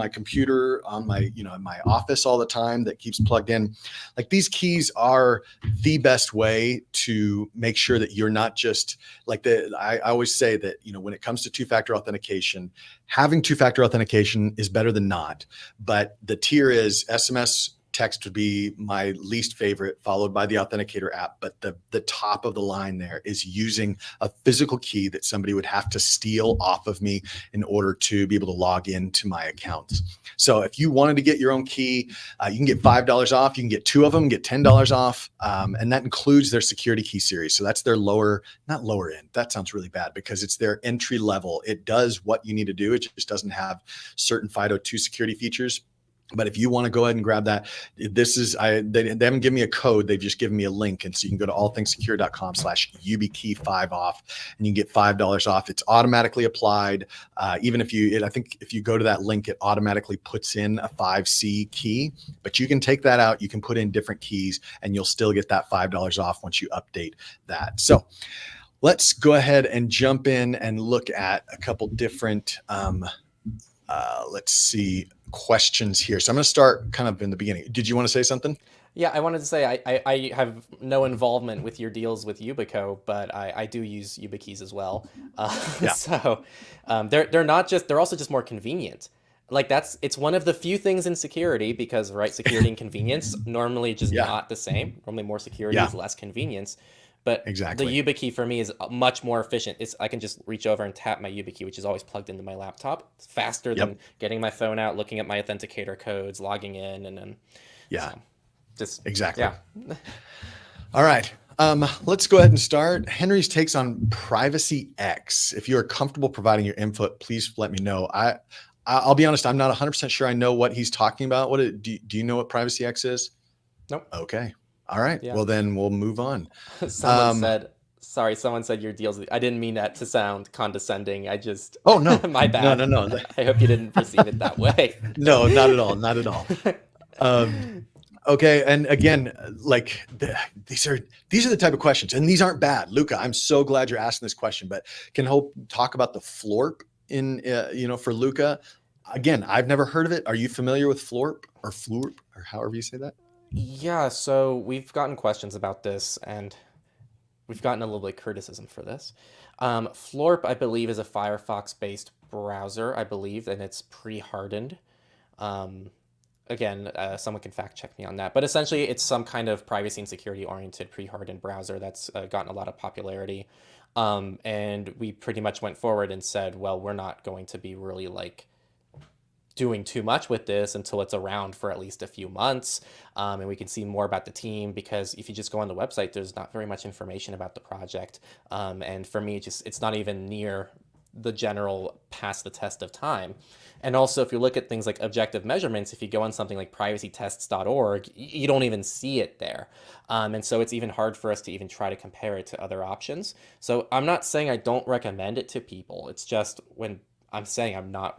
computer on my, in my office all the time that keeps plugged in. Like these keys are the best way to make sure that you're not just like I always say that, when it comes to two-factor authentication, having two-factor authentication is better than not, but the tier is SMS. Text would be my least favorite, followed by the authenticator app. But the top of the line there is using a physical key that somebody would have to steal off of me in order to be able to log into my accounts. So if you wanted to get your own key, you can get $5 off. You can get two of them, get $10 off. And that includes their security key series. So that's their not lower end. That sounds really bad because it's their entry level. It does what you need to do. It just doesn't have certain FIDO2 security features. But if you want to go ahead and grab that, this is, they haven't given me a code. They've just given me a link. And so you can go to allthingssecure.com/YubiKey5 off and you can get $5 off. It's automatically applied. Even if I think if you go to that link, it automatically puts in a 5C key, but you can take that out. You can put in different keys and you'll still get that $5 off once you update that. So let's go ahead and jump in and look at a couple different, let's see, questions here. So I'm going to start kind of in the beginning. Did you want to say something? Yeah, I wanted to say I have no involvement with your deals with YubiKey, but I do use YubiKeys as well. Yeah. So they're also just more convenient. Like it's one of the few things in security because security and convenience normally just not the same. Normally more security is less convenience. But exactly. The YubiKey for me is much more efficient. I can just reach over and tap my YubiKey, which is always plugged into my laptop. It's faster than getting my phone out, looking at my authenticator codes, logging in, and then just exactly. Yeah. All right. Let's go ahead and start. Henry's takes on Privacy X. If you are comfortable providing your input, please let me know. I'll be honest. I'm not 100% sure I know what he's talking about. Do you know what Privacy X is? Nope. Okay. All right. Yeah. Well, then we'll move on. Someone said your deals. I didn't mean that to sound condescending. I just. Oh, no. My bad. No. I hope you didn't perceive it that way. No, not at all. Not at all. Okay. And again, like these are the type of questions, and these aren't bad. Luca, I'm so glad you're asking this question, but can talk about the Floorp for Luca. Again, I've never heard of it. Are you familiar with Floorp or however you say that? Yeah, so we've gotten questions about this, and we've gotten a little bit of criticism for this. Floorp, I believe, is a Firefox-based browser, I believe, and it's pre-hardened. Again, someone can fact check me on that, but essentially it's some kind of privacy and security-oriented pre-hardened browser that's gotten a lot of popularity. And we pretty much went forward and said, well, we're not going to be really like doing too much with this until it's around for at least a few months, and we can see more about the team, because if you just go on the website, there's not very much information about the project, and for me, it's not even near the general pass the test of time. And also, if you look at things like objective measurements, if you go on something like privacytests.org, you don't even see it there. And so it's even hard for us to even try to compare it to other options. So I'm not saying I don't recommend it to people. It's just when I'm saying I'm not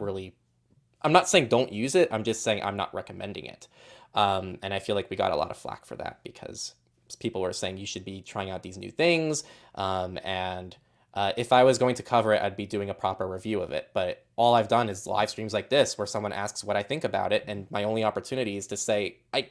saying don't use it. I'm just saying I'm not recommending it. And I feel like we got a lot of flack for that, because people were saying you should be trying out these new things. And if I was going to cover it, I'd be doing a proper review of it. But all I've done is live streams like this, where someone asks what I think about it, and my only opportunity is to say I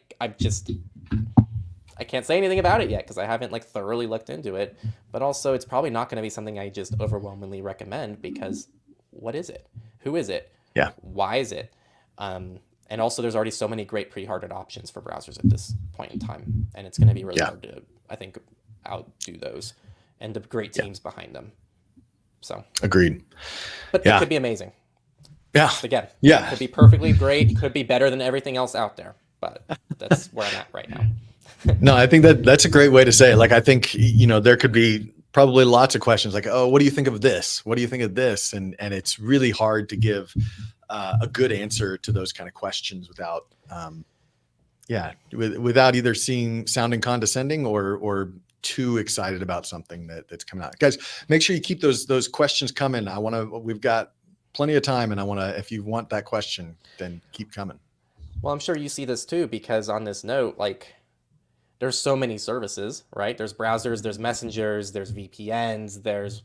can't say anything about it yet because I haven't like thoroughly looked into it. But also, it's probably not going to be something I just overwhelmingly recommend, because what is it? Who is it? Yeah. Why is it? And also, there's already so many great pre-hardened options for browsers at this point in time, and it's going to be really hard to, I think, outdo those and the great teams behind them. So agreed. But it could be amazing. Yeah. Again, yeah, it could be perfectly great. It could be better than everything else out there. But that's where I'm at right now. No, I think that's a great way to say it. Like, I think, there could be probably lots of questions like, oh, what do you think of this? What do you think of this? And it's really hard to give a good answer to those kind of questions without, without either sounding condescending or too excited about something that's coming out. Guys, make sure you keep those questions coming. We've got plenty of time, and if you want that question, then keep coming. Well, I'm sure you see this too, because on this note, like, there's so many services, right? There's browsers, there's messengers, there's VPNs, there's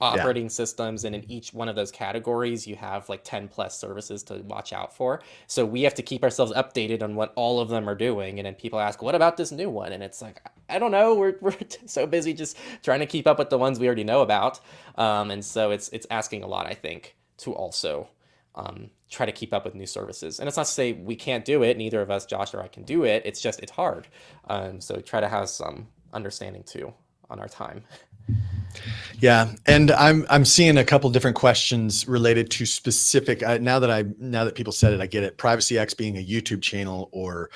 operating systems, and in each one of those categories, you have like 10 plus services to watch out for. So we have to keep ourselves updated on what all of them are doing. And then people ask, what about this new one? And it's like, I don't know. We're so busy just trying to keep up with the ones we already know about. And so it's asking a lot, I think, to also try to keep up with new services. And it's not to say we can't do it. Neither of us, Josh or I, can do it. It's just, it's hard. So try to have some understanding too on our time. Yeah. And I'm seeing a couple different questions related to specific, now that people said it, I get it. Privacy X being a YouTube channel, or,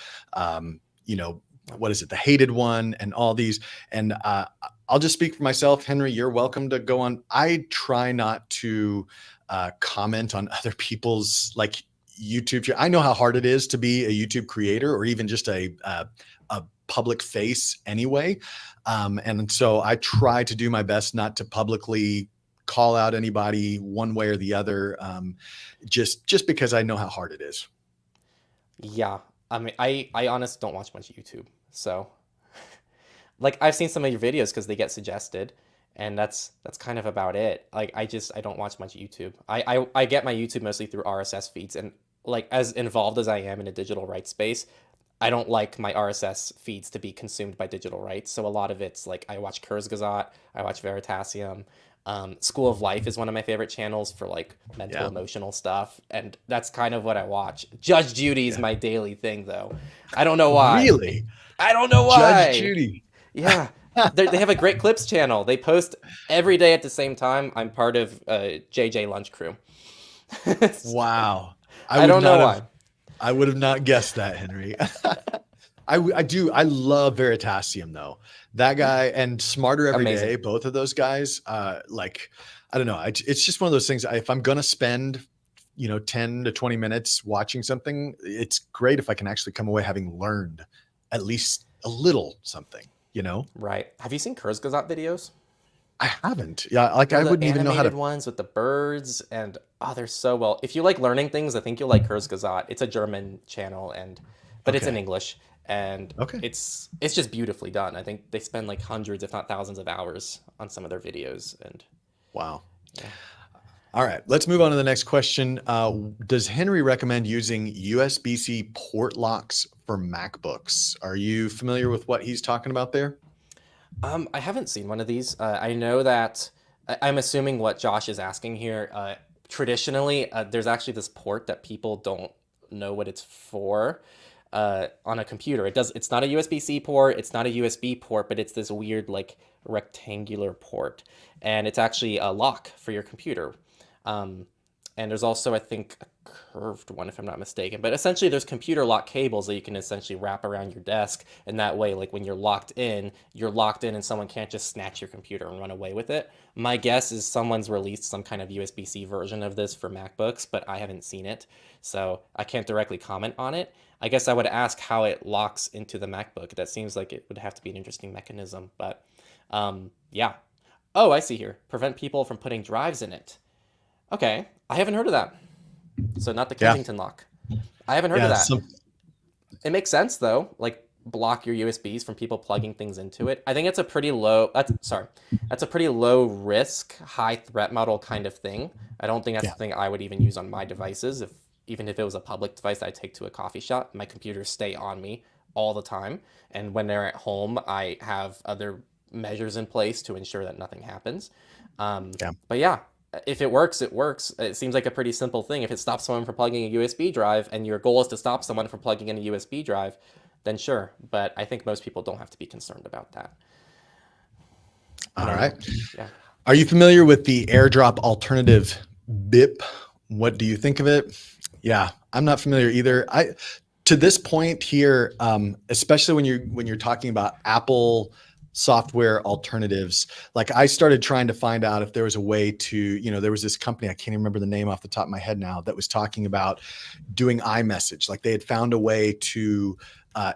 what is it? The hated one, and all these. And I'll just speak for myself. Henry, you're welcome to go on. I try not to comment on other people's like YouTube. I know how hard it is to be a YouTube creator, or even just a public face anyway. And so I try to do my best not to publicly call out anybody one way or the other, just because I know how hard it is. Yeah. I mean, I honestly don't watch much YouTube. So like, I've seen some of your videos because they get suggested, and that's kind of about it. Like, I don't watch much YouTube. I get my YouTube mostly through RSS feeds, and like, as involved as I am in a digital rights space, I don't like my RSS feeds to be consumed by digital rights. So a lot of it's like, I watch Kurzgesagt, I watch Veritasium. School of Life is one of my favorite channels for like mental, emotional stuff. And that's kind of what I watch. Judge Judy is my daily thing, though. I don't know why. Really? I don't know why. Judge Judy. Yeah. They have a great clips channel. They post every day at the same time. I'm part of JJ Lunch Crew. Wow. I don't know why. I would have not guessed that, Henry. I do. I love Veritasium though. That guy and Smarter Every Day, both of those guys. Like, I don't know. It's just one of those things. If I'm going to spend, 10 to 20 minutes watching something, it's great if I can actually come away having learned at least a little something, Right. Have you seen Kurzgesagt videos? I haven't. Yeah. Like, I wouldn't even know how to. Ones with the birds, and they're so well. If you like learning things, I think you'll like Kurzgesagt. It's a German channel, but it's in English. And it's just beautifully done. I think they spend like hundreds, if not thousands of hours on some of their videos. And wow. Yeah. All right, let's move on to the next question. Does Henry recommend using USB-C port locks for MacBooks? Are you familiar with what he's talking about there? I haven't seen one of these. I know that I'm assuming what Josh is asking here. Traditionally, there's actually this port that people don't know what it's for. on a computer. It's not a USB-C port, it's not a USB port, but it's this weird like rectangular port, and it's actually a lock for your computer. Um, and there's also, I think, a curved one, if I'm not mistaken. But essentially, there's computer lock cables that you can essentially wrap around your desk, and that way, like when you're locked in, and someone can't just snatch your computer and run away with it. My guess is someone's released some kind of USB-C version of this for MacBooks, but I haven't seen it, so I can't directly comment on it. I guess I would ask how it locks into the MacBook. That seems like it would have to be an interesting mechanism, but yeah. Oh, I see here. Prevent people from putting drives in it. Okay, I haven't heard of that. So not the Yeah. Kensington lock. I haven't heard of Yeah. that. It makes sense though. Like block your USBs from people plugging things into it. I think it's a pretty low. That's a pretty low risk, high threat model kind of thing. I don't think that's Yeah. the thing I would even use on my devices. Even if it was a public device that I take to a coffee shop, my computers stay on me all the time. And when they're at home, I have other measures in place to ensure that nothing happens. Yeah. But yeah, if it works, it works. It seems like a pretty simple thing. If it stops someone from plugging a USB drive and your goal is to stop someone from plugging in a USB drive, then sure. But I think most people don't have to be concerned about that. All right. Yeah. Are you familiar with the AirDrop alternative Biip? What do you think of it? Yeah, I'm not familiar either. To this point here, especially when you're talking about Apple software alternatives, like I started trying to find out if there was a way to, there was this company, I can't even remember the name off the top of my head now, that was talking about doing iMessage. Like they had found a way to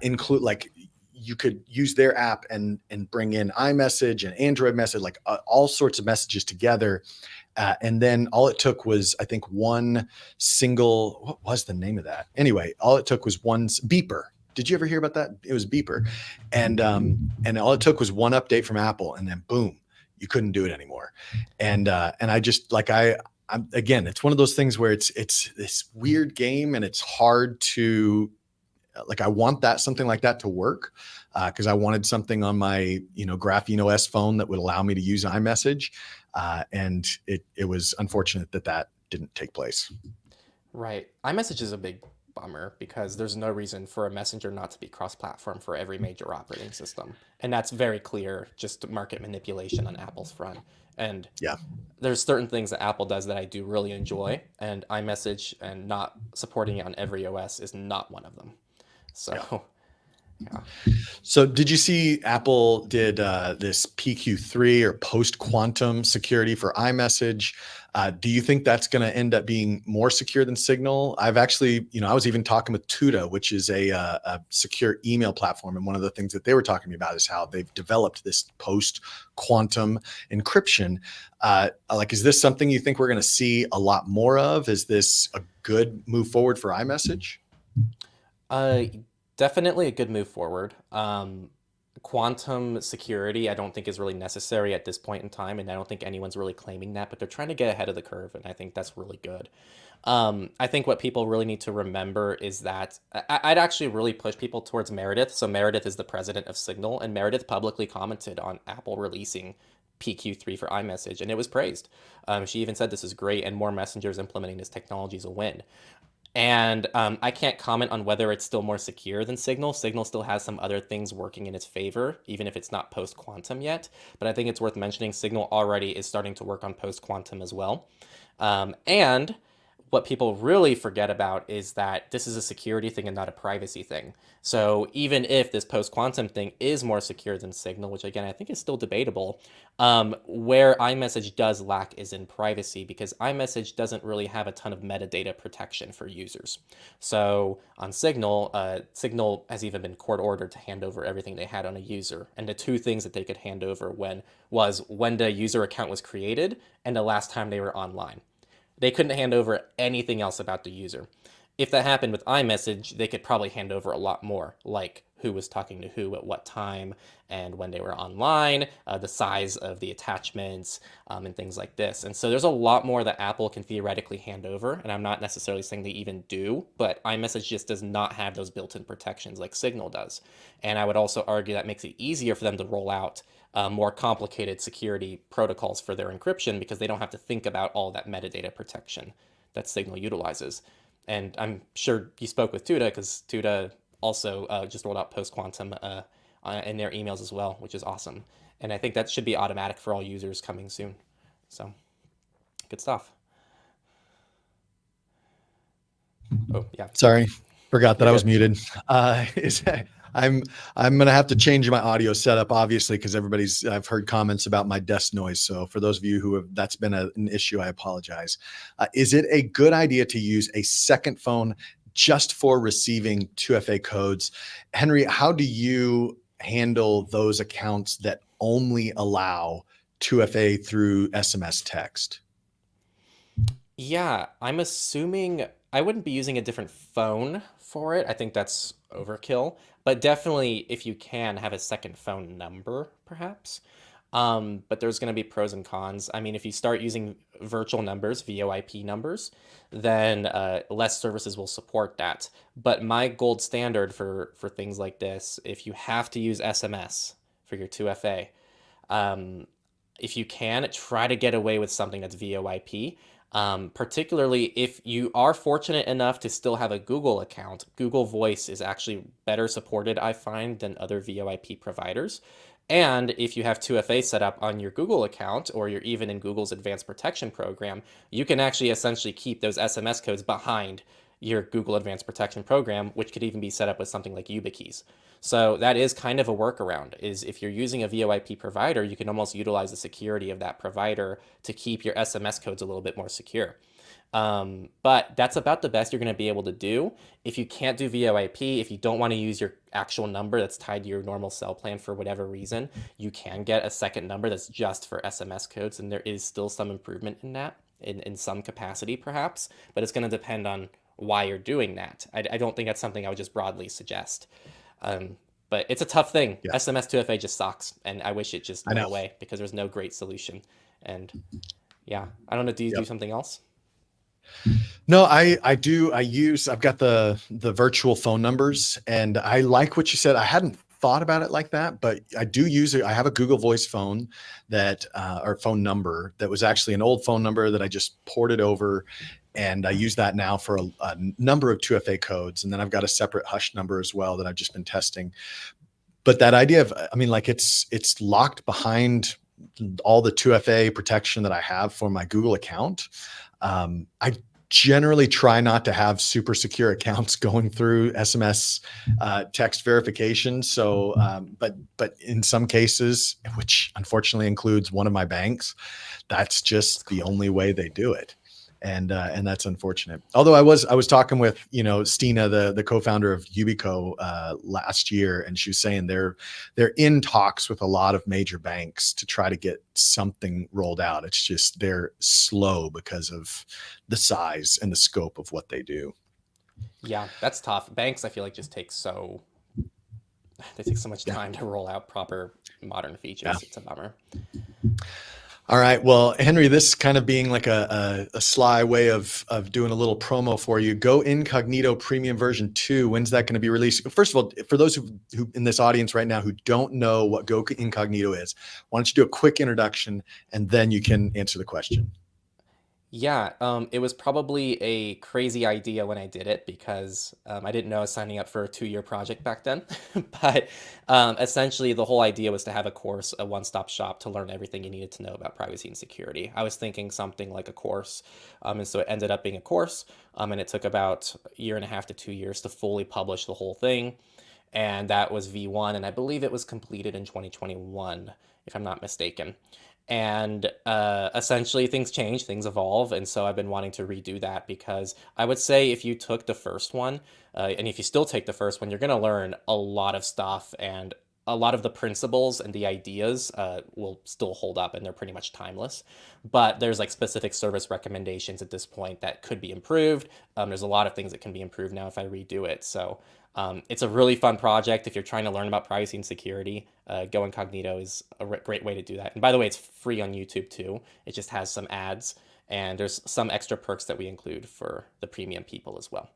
include, like you could use their app and bring in iMessage and Android message, like all sorts of messages together. And then all it took was, I think, one single, what was the name of that? Anyway, all it took was one beeper. Did you ever hear about that? It was beeper. And all it took was one update from Apple, and then boom, you couldn't do it anymore. And I just like, I'm again, it's one of those things where it's this weird game, and it's hard to, like, I want something like that to work, because I wanted something on my, Graphene OS phone that would allow me to use iMessage. And it was unfortunate that didn't take place. Right. iMessage is a big bummer because there's no reason for a messenger not to be cross-platform for every major operating system. And that's very clear, just market manipulation on Apple's front. And yeah, there's certain things that Apple does that I do really enjoy, and iMessage and not supporting it on every OS is not one of them. So, yeah. So did you see Apple did this PQ3 or post-quantum security for iMessage? Do you think that's going to end up being more secure than Signal? I've actually, I was even talking with Tuda, which is a secure email platform. And one of the things that they were talking to me about is how they've developed this post-quantum encryption. Is this something you think we're going to see a lot more of? Is this a good move forward for iMessage? Definitely a good move forward. Quantum security, I don't think is really necessary at this point in time, and I don't think anyone's really claiming that, but they're trying to get ahead of the curve, and I think that's really good. I think what people really need to remember is that I'd actually really push people towards Meredith. So Meredith is the president of Signal, and Meredith publicly commented on Apple releasing PQ3 for iMessage, and it was praised. She even said this is great, and more messengers implementing this technology is a win. And I can't comment on whether it's still more secure than Signal. Signal still has some other things working in its favor, even if it's not post-quantum yet. But I think it's worth mentioning Signal already is starting to work on post-quantum as well. And what people really forget about is that this is a security thing and not a privacy thing. So even if this post-quantum thing is more secure than Signal, which again, I think is still debatable, where iMessage does lack is in privacy, because iMessage doesn't really have a ton of metadata protection for users. So on Signal, Signal has even been court ordered to hand over everything they had on a user. And the two things that they could hand over when the user account was created and the last time they were online. They couldn't hand over anything else about the user. If that happened with iMessage, they could probably hand over a lot more, like who was talking to who at what time and when they were online, the size of the attachments, and things like this. And so there's a lot more that Apple can theoretically hand over, and I'm not necessarily saying they even do, but iMessage just does not have those built-in protections like Signal does. And I would also argue that makes it easier for them to roll out more complicated security protocols for their encryption, because they don't have to think about all that metadata protection that Signal utilizes. And I'm sure you spoke with Tuda, because Tuda also just rolled out post-quantum in their emails as well, which is awesome. And I think that should be automatic for all users coming soon. So good stuff. Oh, yeah. Sorry, forgot that You're I was good. muted. I'm gonna have to change my audio setup, obviously, because I've heard comments about my desk noise. So for those of you who have that's been an issue, I apologize. Is it a good idea to use a second phone just for receiving 2FA codes? Henry, how do you handle those accounts that only allow 2FA through SMS text? Yeah, I'm assuming I wouldn't be using a different phone for it. I think that's overkill. But definitely, if you can have a second phone number, perhaps. But there's going to be pros and cons. I mean, if you start using virtual numbers, VoIP numbers, then less services will support that. But my gold standard for things like this, if you have to use SMS for your 2FA, um, if you can, try to get away with something that's VoIP. Particularly if you are fortunate enough to still have a Google account. Google Voice is actually better supported, I find, than other VoIP providers. And if you have 2FA set up on your Google account, or you're even in Google's advanced protection program, you can actually essentially keep those SMS codes behind your Google advanced protection program, which could even be set up with something like YubiKeys. So that is kind of a workaround, is if you're using a VoIP provider, you can almost utilize the security of that provider to keep your SMS codes a little bit more secure. But that's about the best you're going to be able to do. If you can't do VoIP, if you don't want to use your actual number that's tied to your normal cell plan for whatever reason, you can get a second number that's just for SMS codes, and there is still some improvement in that, in some capacity perhaps, but it's going to depend on why you're doing that. I don't think that's something I would just broadly suggest. But it's a tough thing. Yeah. SMS 2FA just sucks, and I wish it just I went know. away because there's no great solution. And yeah, I don't know. Do you do something else? No, I do. I've got the virtual phone numbers, and I like what you said. I hadn't thought about it like that, but I do use it. I have a Google Voice phone that or phone number that was actually an old phone number that I just ported over, and I use that now for a number of 2FA codes. And then I've got a separate hush number as well that I've just been testing. But that idea of, I mean, like it's locked behind all the 2FA protection that I have for my Google account. I generally try not to have super secure accounts going through SMS text verification. So, but in some cases, which unfortunately includes one of my banks, that's just the only way they do it. And that's unfortunate. Although I was talking with, Stina, the co-founder of YubiKey last year, and she was saying they're in talks with a lot of major banks to try to get something rolled out. It's just they're slow because of the size and the scope of what they do. Yeah, that's tough. Banks, I feel like, just take so much time to roll out proper modern features. Yeah. It's a bummer. All right. Well, Henry, this kind of being like a sly way of doing a little promo for you. Go Incognito Premium version 2. When's that going to be released? First of all, for those who in this audience right now who don't know what Go Incognito is, why don't you do a quick introduction and then you can answer the question. Yeah, it was probably a crazy idea when I did it because I didn't know I was signing up for a 2-year project back then. But essentially, the whole idea was to have a course, a one-stop shop to learn everything you needed to know about privacy and security. I was thinking something like a course, and so it ended up being a course, and it took about a year and a half to 2 years to fully publish the whole thing. And that was V1, and I believe it was completed in 2021, if I'm not mistaken. And essentially things change, things evolve, and so I've been wanting to redo that because I would say if you took the first one, and if you still take the first one, you're going to learn a lot of stuff, and a lot of the principles and the ideas will still hold up, and they're pretty much timeless. But there's like specific service recommendations at this point that could be improved. There's a lot of things that can be improved now if I redo it. So it's a really fun project. If you're trying to learn about privacy and security, Go Incognito is a great way to do that. And by the way, it's free on YouTube too. It just has some ads, and there's some extra perks that we include for the premium people as well.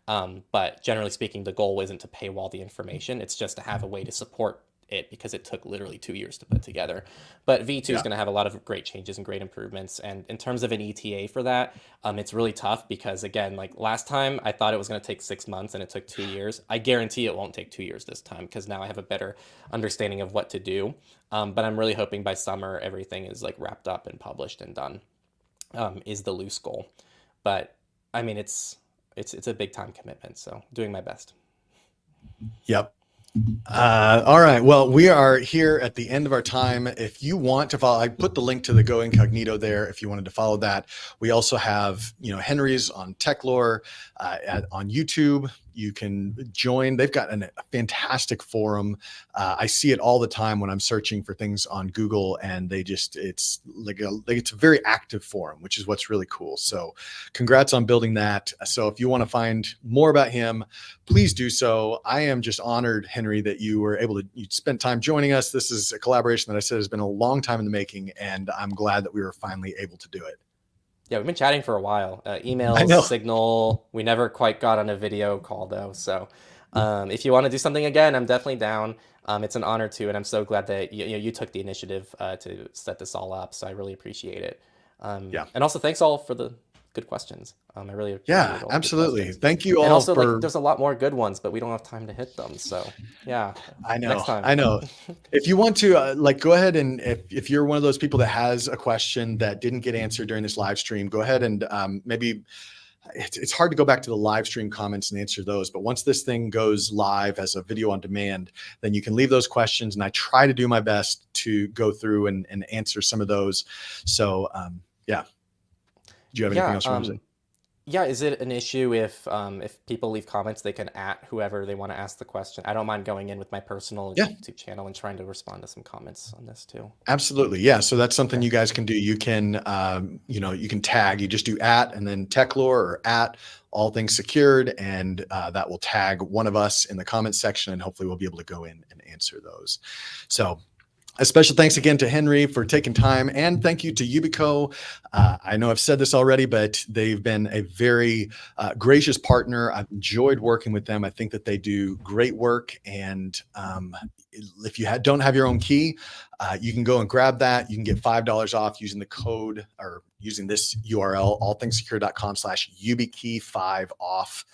But generally speaking, the goal isn't to paywall the information. It's just to have a way to support it because it took literally 2 years to put together. But V2 is Yeah. going to have a lot of great changes and great improvements. And in terms of an ETA for that, it's really tough because, again, like last time I thought it was going to take 6 months and it took 2 years. I guarantee it won't take 2 years this time because now I have a better understanding of what to do. But I'm really hoping by summer everything is like wrapped up and published and done, is the loose goal. But I mean, it's a big time commitment, so doing my best. Yep. All right. Well, we are here at the end of our time. If you want to follow, I put the link to the Go Incognito there if you wanted to follow that. We also have, Henry's on Techlore, on YouTube. You can join. They've got a fantastic forum. I see it all the time when I'm searching for things on Google, and it's a very active forum, which is what's really cool. So congrats on building that. So if you want to find more about him, please do so. I am just honored, Henry, that you were able to spend time joining us. This is a collaboration that I said has been a long time in the making, and I'm glad that we were finally able to do it. Yeah, we've been chatting for a while. Emails, Signal. We never quite got on a video call though. So if you want to do something again, I'm definitely down. It's an honor too, and I'm so glad that you took the initiative to set this all up. So I really appreciate it. Yeah. And also thanks all for the good questions. I really appreciate all the absolutely. good Thank you all. And also, like, there's a lot more good ones, but we don't have time to hit them. So yeah, I know. Next time. I know. If you want to, go ahead and if you're one of those people that has a question that didn't get answered during this live stream, go ahead and maybe it's hard to go back to the live stream comments and answer those. But once this thing goes live as a video on demand, then you can leave those questions, and I try to do my best to go through and answer some of those. So yeah. Do you have anything else you want to say? Yeah, is it an issue if people leave comments, they can @ whoever they want to ask the question? I don't mind going in with my personal YouTube channel and trying to respond to some comments on this too. Absolutely. Yeah. So that's something you guys can do. You can, you can tag, you just do @ and then Techlore or @ all things secured. And that will tag one of us in the comments section, and hopefully we'll be able to go in and answer those. So a special thanks again to Henry for taking time, and thank you to YubiKey. I know I've said this already, but they've been a very gracious partner. I've enjoyed working with them. I think that they do great work. And if you don't have your own key, you can go and grab that. You can get $5 off using the code or using this URL, allthingssecure.com/YubiKey5off.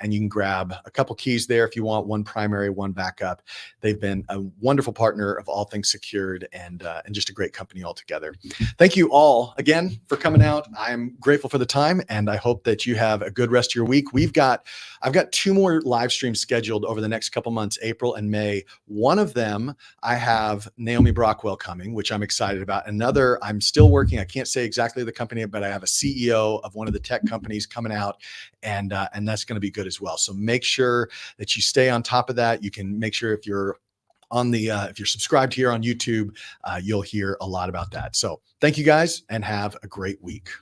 And you can grab a couple keys there if you want, one primary, one backup. They've been a wonderful partner of All Things Secured, and just a great company altogether. Thank you all again for coming out. I'm grateful for the time, and I hope that you have a good rest of your week. I've got 2 more live streams scheduled over the next couple months, April and May. One of them, I have Naomi Brockwell coming, which I'm excited about. Another, I'm still working. I can't say exactly the company, but I have a CEO of one of the tech companies coming out, and that's going to be good as well. So make sure that you stay on top of that. You can make sure if you're if you're subscribed here on YouTube, you'll hear a lot about that. So thank you guys, and have a great week.